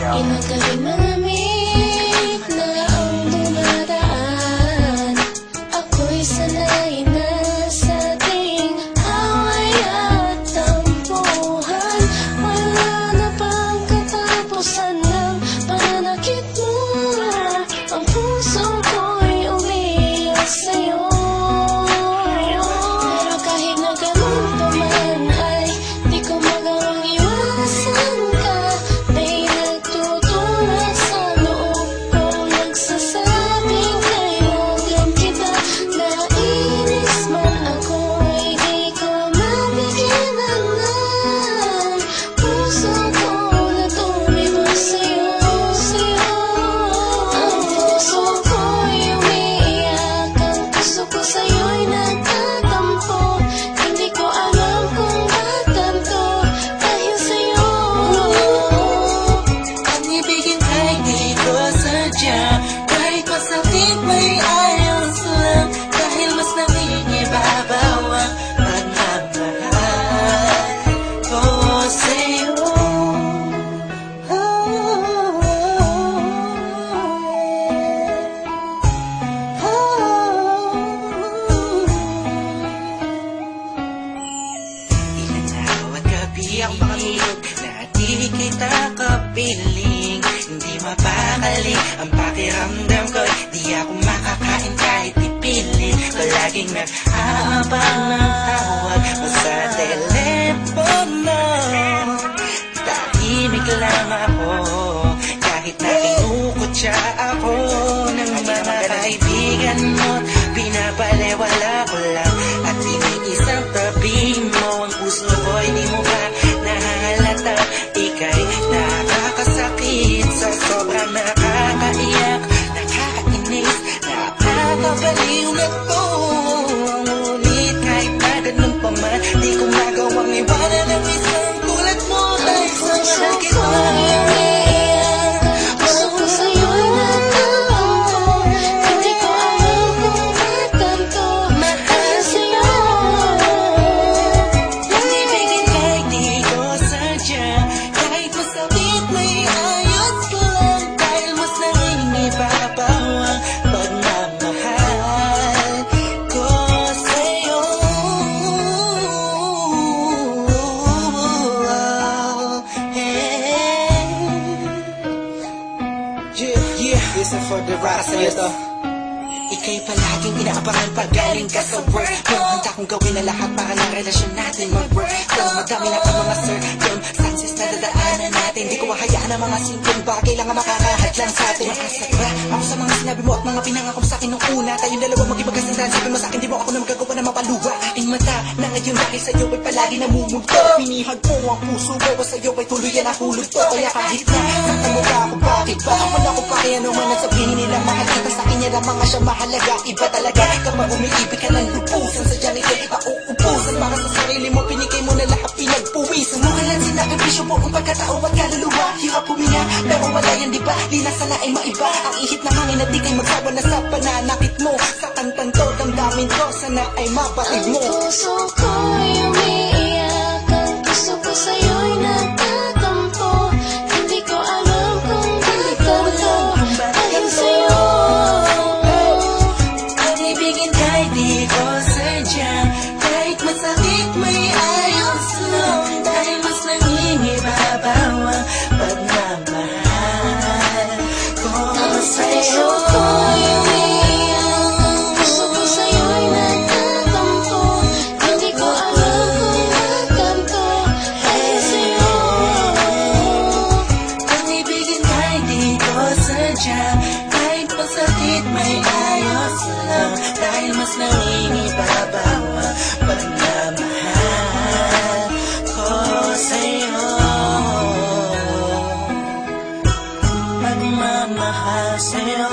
Inagaling malamig na ang dumadaan. Ako'y sanay na sa ating away at tampuhan. Wala na bang katapusan ng pananakit mo? Ang puso ko'y umiiyak sa'yo. Pero kahit na ganun pa man ay di ko magawang iwasan ka. May nagtutulak sa loob ko, nagsasabing kailangan kita. Nainis man ako'y di ko mabigyan ng puso ko na tumibos sa'yo. Ang puso ko'y umiiyak, ang puso ko sa'yo'y nagtatampo. Hindi ko alam kung ba't ganito, dahil sa'yo. Ang ibigin kay di ko sadya, kahit masakit may ayos lang, dahil mas nangingibabaw ang pagmamahal ko sa'yo. Ilang araw at gabi ang pangilog na di kita kapiling. Hindi mapakali ang pakiramdam ko, di ako makakain kahit ipilit. Palaging nag-aabang ng tawag mo sa telepono. Tahimik lang ako kahit na kinukutya ako ng mga kaibigan mo. Pinapalewala ko lang at iniisang tabi mo. Ang puso ko'y di mo ba nahalata? Ika'y nakakasakit sa sobrang nakakaiyak, nakakainis, nakakabaliw na to. Ngunit kahit na ganun pa man, di ko magawang iwanan ang isang tulad mo. Dahil sa mahal kita. Puso ko sa'yo'y nagtatampo. Hindi ko alam kung ba't ganito, dahil sa'yo. Ang ibigin kahit di ko sadya, kahit masakit may ayos ko lang, dahil mas nangingibabaw ang pagmamahal ko sa'yo. Yeah, this is for the rap sa'yo to. Ika'y palaging inaabangan pag galing ka sa work mo. Handa kong gawin na lahat para ng relasyon natin mag-work. Pero madami na ang mga circumstances na dadaanan natin. Di ko mahayaan ang mga simpleng bagay lang ang makakahadlang sa atin. Makasabra ako sa mga sinabi mo at mga pinangako sa akin nung una. Tayong dalawa maging magkasindahan. Sabi mo sa akin, di mo ako na magagawa na mapaluwa. Aking mata na ngayon dahil sa'yo ay palagi namumugto. Pinihag mo ang puso ko, sa'yo ay tuluyan na hulog to. Kaya kahit na saktan mo ka ako, bakit ba? Wala ko pa kaya naman ang sabihin nila. Mahal kita sa akin yan ang mga siya mahalaga. Iba talaga kapag umiibig ka ng lupusan. Sadyang ika'y pauupusan. Para sa sarili mo, pinigay mo na lahat, pinagpuwisan mo. Kailan sinakripisyo po ang pagkatao at kaluluwa. Hirap huminga, pero wala yan diba? Lina sana ay maiba. Ang ihip ng hangin at di kay magsawa na sa pananakit mo. Sa kantang to, damdamin ko, sana ay mapatid mo. Ang puso ko'y umiiyak, ang puso ko sa'yo'y nagtatampo. Hindi ko alam kung ba't ganito, dahil sa'yo. Ang ibigin kahit di ko sadya, kahit masakit may ayos lang, dahil mas nangingibabaw ang pagmamahal ko Ang puso sa'yo. ko'y umiiyak, ang puso ko sa'yo'y nagtatampo. Hindi ko alam kung ba't ganito, dahil sa'yo. Ang ibigin kahit di ko sadya, kahit masakit may ayos lang, dahil mas nangingibabaw ang pagmamahal ko sa'yo. Pagmamahal sa'yo.